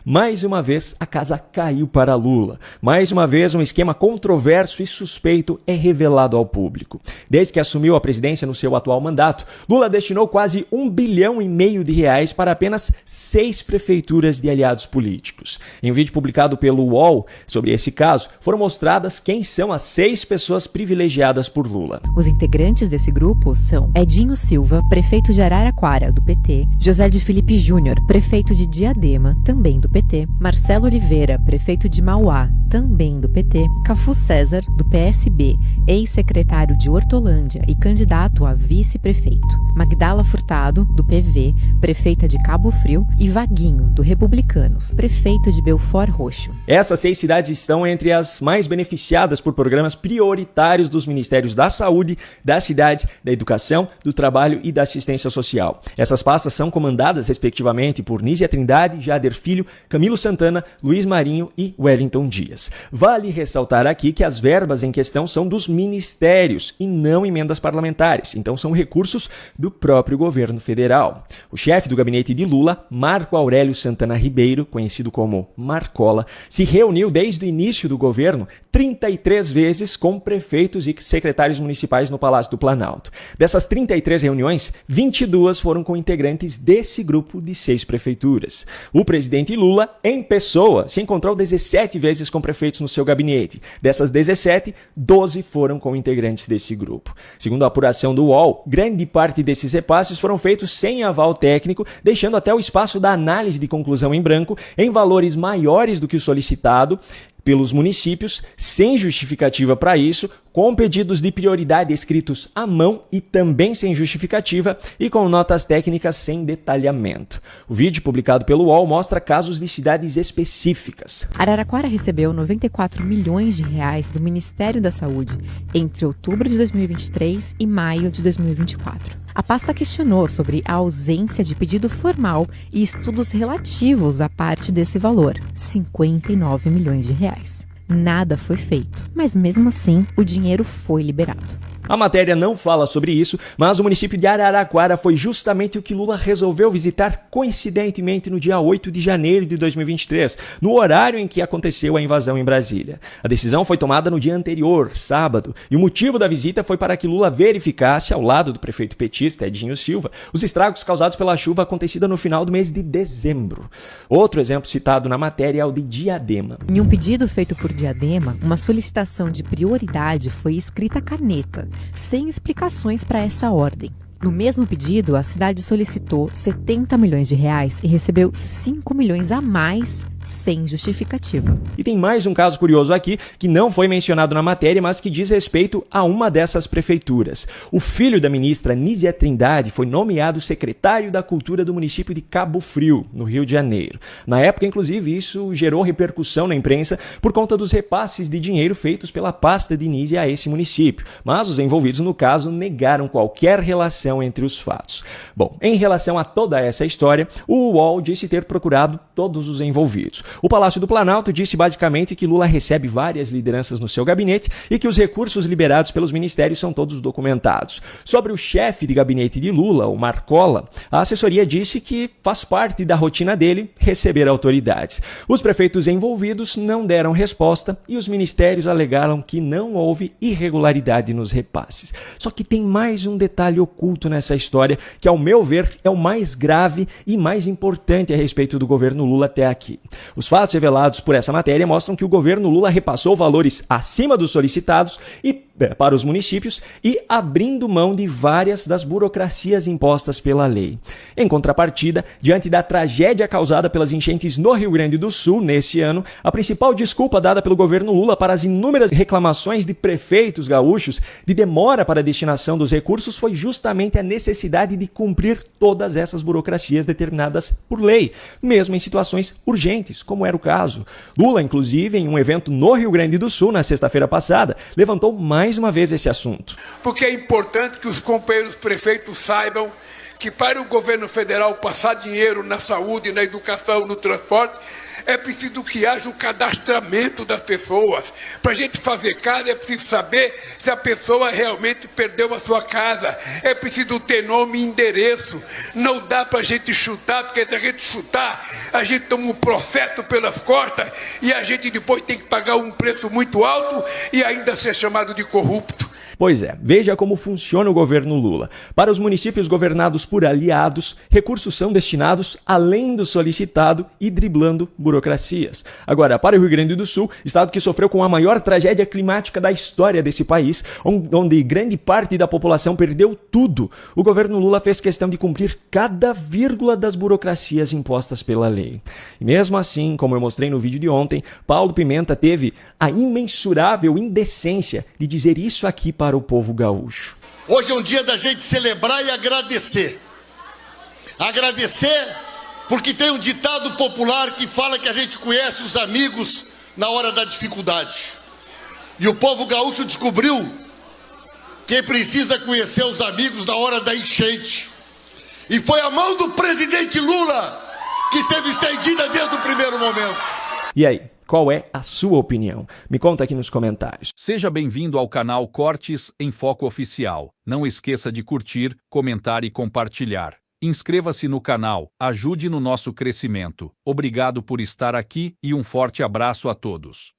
Mais uma vez, a casa caiu para Lula. Mais uma vez, um esquema controverso e suspeito é revelado ao público. Desde que assumiu a presidência no seu atual mandato, Lula destinou quase R$1,5 bilhão para apenas 6 prefeituras de aliados políticos. Em um vídeo publicado pelo UOL sobre esse caso, foram mostradas quem são as 6 pessoas privilegiadas por Lula. Os integrantes desse grupo são Edinho Silva, prefeito de Araraquara, do PT, José de Felipe Júnior, prefeito de Diadema, também do PT, Marcelo Oliveira, prefeito de Mauá, também do PT, Cafu César, do PSB, ex-secretário de Hortolândia e candidato a vice-prefeito, Magdala Furtado, do PV, prefeita de Cabo Frio, e Vaguinho, do Republicanos, prefeito de Belford Roxo. Essas 6 cidades estão entre as mais beneficiadas por programas prioritários dos Ministérios da Saúde, da Cidade, da Educação, do Trabalho e da Assistência Social. Essas pastas são comandadas, respectivamente, por Nízia Trindade, Jader Filho, Camilo Santana, Luiz Marinho e Wellington Dias. Vale ressaltar aqui que as verbas em questão são dos ministérios e não emendas parlamentares, então são recursos do próprio governo federal. O chefe do gabinete de Lula, Marco Aurélio Santana Ribeiro, conhecido como Marcola, se reuniu desde o início do governo 33 vezes com prefeitos e secretários municipais no Palácio do Planalto. Dessas 33 reuniões, 22 foram com integrantes desse grupo de 6 prefeituras. O presidente Lula, em pessoa, se encontrou 17 vezes com prefeitos no seu gabinete. Dessas 17, 12 foram com integrantes desse grupo. Segundo a apuração do UOL, grande parte desses repasses foram feitos sem aval técnico, deixando até o espaço da análise de conclusão em branco em valores maiores do que o solicitado pelos municípios, sem justificativa para isso, com pedidos de prioridade escritos à mão e também sem justificativa e com notas técnicas sem detalhamento. O vídeo publicado pelo UOL mostra casos de cidades específicas. Araraquara recebeu 94 milhões de reais do Ministério da Saúde entre outubro de 2023 e maio de 2024. A pasta questionou sobre a ausência de pedido formal e estudos relativos à parte desse valor, 59 milhões de reais. Nada foi feito, mas mesmo assim o dinheiro foi liberado. A matéria não fala sobre isso, mas o município de Araraquara foi justamente o que Lula resolveu visitar coincidentemente no dia 8 de janeiro de 2023, no horário em que aconteceu a invasão em Brasília. A decisão foi tomada no dia anterior, sábado, e o motivo da visita foi para que Lula verificasse, ao lado do prefeito petista Edinho Silva, os estragos causados pela chuva acontecida no final do mês de dezembro. Outro exemplo citado na matéria é o de Diadema. Em um pedido feito por Diadema, uma solicitação de prioridade foi escrita à caneta, sem explicações para essa ordem. No mesmo pedido, a cidade solicitou 70 milhões de reais e recebeu 5 milhões a mais sem justificativa. E tem mais um caso curioso aqui, que não foi mencionado na matéria, mas que diz respeito a uma dessas prefeituras. O filho da ministra Nízia Trindade foi nomeado secretário da Cultura do município de Cabo Frio, no Rio de Janeiro. Na época, inclusive, isso gerou repercussão na imprensa por conta dos repasses de dinheiro feitos pela pasta de Nízia a esse município. Mas os envolvidos no caso negaram qualquer relação entre os fatos. Bom, em relação a toda essa história, o UOL disse ter procurado todos os envolvidos. O Palácio do Planalto disse basicamente que Lula recebe várias lideranças no seu gabinete e que os recursos liberados pelos ministérios são todos documentados. Sobre o chefe de gabinete de Lula, o Marcola, a assessoria disse que faz parte da rotina dele receber autoridades. Os prefeitos envolvidos não deram resposta e os ministérios alegaram que não houve irregularidade nos repasses. Só que tem mais um detalhe oculto nessa história que, ao meu ver, é o mais grave e mais importante a respeito do governo Lula até aqui. Os fatos revelados por essa matéria mostram que o governo Lula repassou valores acima dos solicitados para os municípios e abrindo mão de várias das burocracias impostas pela lei. Em contrapartida, diante da tragédia causada pelas enchentes no Rio Grande do Sul neste ano, a principal desculpa dada pelo governo Lula para as inúmeras reclamações de prefeitos gaúchos de demora para a destinação dos recursos foi justamente a necessidade de cumprir todas essas burocracias determinadas por lei, mesmo em situações urgentes, como era o caso. Lula, inclusive, em um evento no Rio Grande do Sul, na sexta-feira passada, levantou mais uma vez esse assunto. Porque é importante que os companheiros prefeitos saibam que para o governo federal passar dinheiro na saúde, na educação, no transporte, é preciso que haja um cadastramento das pessoas. Para a gente fazer casa, é preciso saber se a pessoa realmente perdeu a sua casa. É preciso ter nome e endereço. Não dá para a gente chutar, porque se a gente chutar, a gente toma um processo pelas costas e a gente depois tem que pagar um preço muito alto e ainda ser chamado de corrupto. Pois é, veja como funciona o governo Lula. Para os municípios governados por aliados, recursos são destinados além do solicitado e driblando burocracias. Agora, para o Rio Grande do Sul, estado que sofreu com a maior tragédia climática da história desse país, onde grande parte da população perdeu tudo, o governo Lula fez questão de cumprir cada vírgula das burocracias impostas pela lei. E mesmo assim, como eu mostrei no vídeo de ontem, Paulo Pimenta teve a imensurável indecência de dizer isso aqui para o povo gaúcho. Hoje é um dia da gente celebrar e agradecer. Agradecer porque tem um ditado popular que fala que a gente conhece os amigos na hora da dificuldade. E o povo gaúcho descobriu que precisa conhecer os amigos na hora da enchente. E foi a mão do presidente Lula que esteve estendida desde o primeiro momento. E aí? Qual é a sua opinião? Me conta aqui nos comentários. Seja bem-vindo ao canal Cortes em Foco Oficial. Não esqueça de curtir, comentar e compartilhar. Inscreva-se no canal, ajude no nosso crescimento. Obrigado por estar aqui e um forte abraço a todos.